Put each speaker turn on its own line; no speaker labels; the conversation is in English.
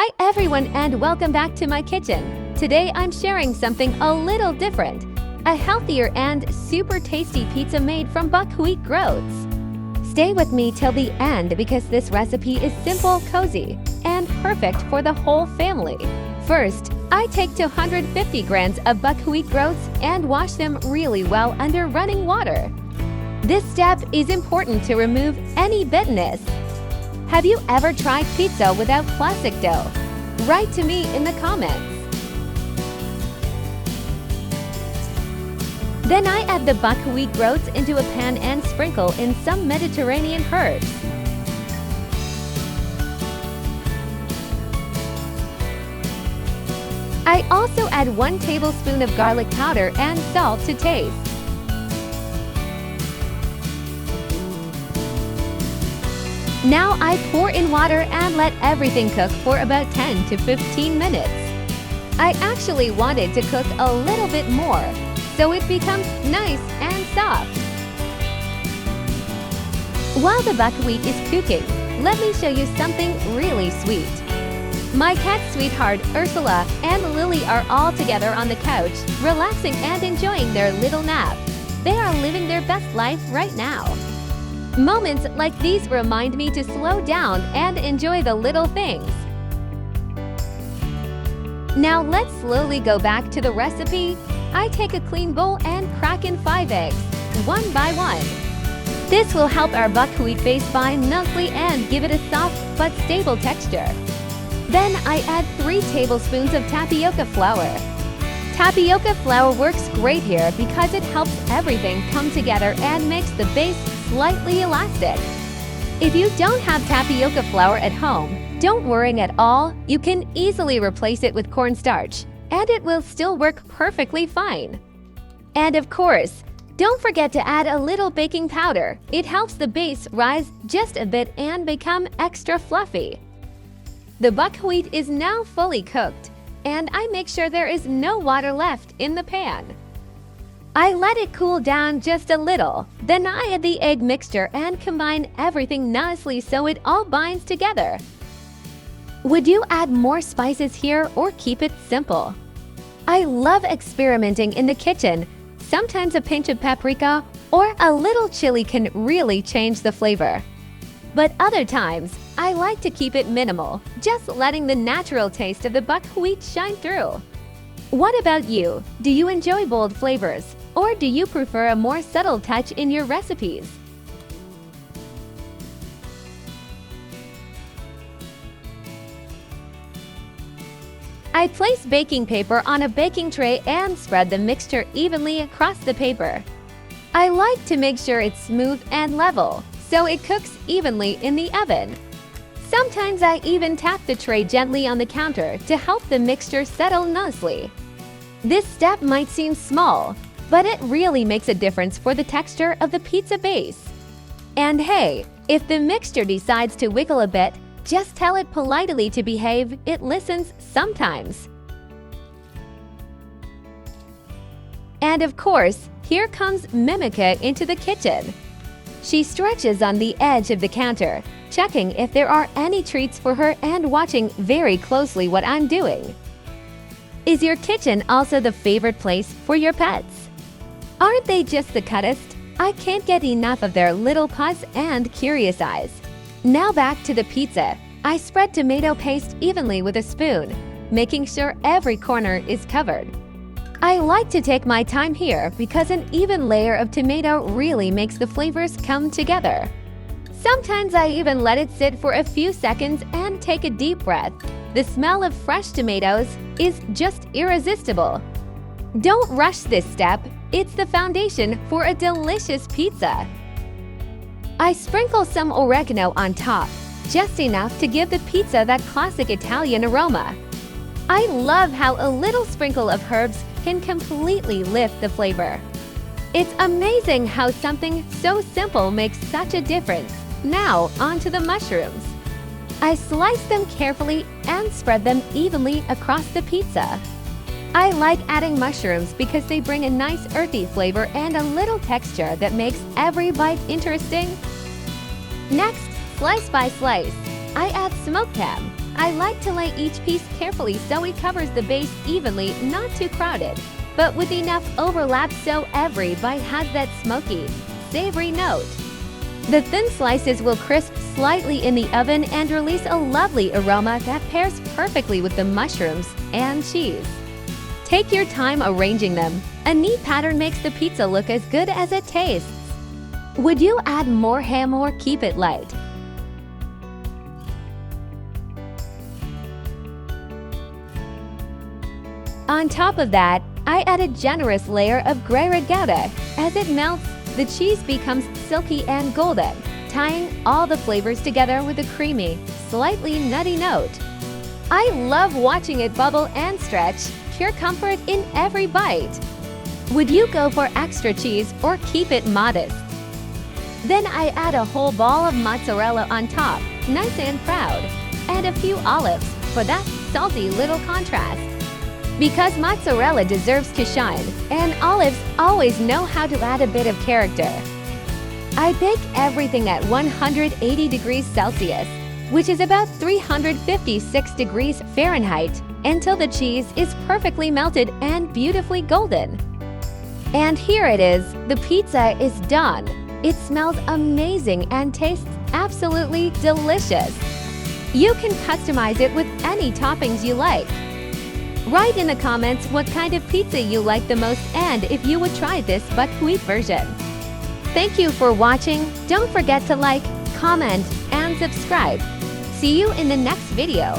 Hi everyone and welcome back to my kitchen. Today I'm sharing something a little different. A healthier and super tasty pizza made from buckwheat groats. Stay with me till the end because this recipe is simple, cozy, and perfect for the whole family. First, I take 250 grams of buckwheat groats and wash them really well under running water. This step is important to remove any bitterness. Have you ever tried pizza without plastic dough? Write to me in the comments. Then I add the buckwheat groats into a pan and sprinkle in some Mediterranean herbs. I also add 1 tablespoon of garlic powder and salt to taste. Now I pour in water and let everything cook for about 10 to 15 minutes. I actually wanted to cook a little bit more, so it becomes nice and soft. While the buckwheat is cooking, let me show you something really sweet. My cat sweetheart Ursula and Lily are all together on the couch, relaxing and enjoying their little nap. They are living their best life right now. Moments like these remind me to slow down and enjoy the little things. Now let's slowly go back to the recipe. I take a clean bowl and crack in 5 eggs, one by one. This will help our buckwheat base bind nicely and give it a soft but stable texture. Then I add 3 tablespoons of tapioca flour. Tapioca flour works great here because it helps everything come together and makes the base slightly elastic. If you don't have tapioca flour at home, don't worry at all. You can easily replace it with cornstarch, and it will still work perfectly fine. And of course, don't forget to add a little baking powder. It helps the base rise just a bit and become extra fluffy. The buckwheat is now fully cooked, and I make sure there is no water left in the pan. I let it cool down just a little. Then I add the egg mixture and combine everything nicely so it all binds together. Would you add more spices here or keep it simple? I love experimenting in the kitchen. Sometimes a pinch of paprika or a little chili can really change the flavor. But other times, I like to keep it minimal, just letting the natural taste of the buckwheat shine through. What about you? Do you enjoy bold flavors, or do you prefer a more subtle touch in your recipes? I place baking paper on a baking tray and spread the mixture evenly across the paper. I like to make sure it's smooth and level, so it cooks evenly in the oven. Sometimes I even tap the tray gently on the counter to help the mixture settle nicely. This step might seem small, but it really makes a difference for the texture of the pizza base. And hey, if the mixture decides to wiggle a bit, just tell it politely to behave. It listens sometimes. And of course, here comes Mimica into the kitchen. She stretches on the edge of the counter, checking if there are any treats for her and watching very closely what I'm doing. Is your kitchen also the favorite place for your pets? Aren't they just the cutest? I can't get enough of their little paws and curious eyes. Now back to the pizza. I spread tomato paste evenly with a spoon, making sure every corner is covered. I like to take my time here because an even layer of tomato really makes the flavors come together. Sometimes I even let it sit for a few seconds and take a deep breath. The smell of fresh tomatoes is just irresistible. Don't rush this step. It's the foundation for a delicious pizza. I sprinkle some oregano on top, just enough to give the pizza that classic Italian aroma. I love how a little sprinkle of herbs can completely lift the flavor. It's amazing how something so simple makes such a difference. Now, onto the mushrooms. I slice them carefully and spread them evenly across the pizza. I like adding mushrooms because they bring a nice earthy flavor and a little texture that makes every bite interesting. Next, slice by slice, I add smoked ham. I like to lay each piece carefully so it covers the base evenly, not too crowded, but with enough overlap so every bite has that smoky, savory note. The thin slices will crisp slightly in the oven and release a lovely aroma that pairs perfectly with the mushrooms and cheese. Take your time arranging them. A neat pattern makes the pizza look as good as it tastes. Would you add more ham or keep it light? On top of that, I add a generous layer of grey regatta. As it melts, the cheese becomes silky and golden, tying all the flavors together with a creamy, slightly nutty note. I love watching it bubble and stretch, pure comfort in every bite. Would you go for extra cheese or keep it modest? Then I add a whole ball of mozzarella on top, nice and proud, and a few olives for that salty little contrast. Because mozzarella deserves to shine, and olives always know how to add a bit of character. I bake everything at 180 degrees Celsius, which is about 356 degrees Fahrenheit, until the cheese is perfectly melted and beautifully golden. And here it is, the pizza is done. It smells amazing and tastes absolutely delicious. You can customize it with any toppings you like. Write in the comments what kind of pizza you like the most and if you would try this buckwheat version. Thank you for watching. Don't forget to like, comment, and subscribe. See you in the next video.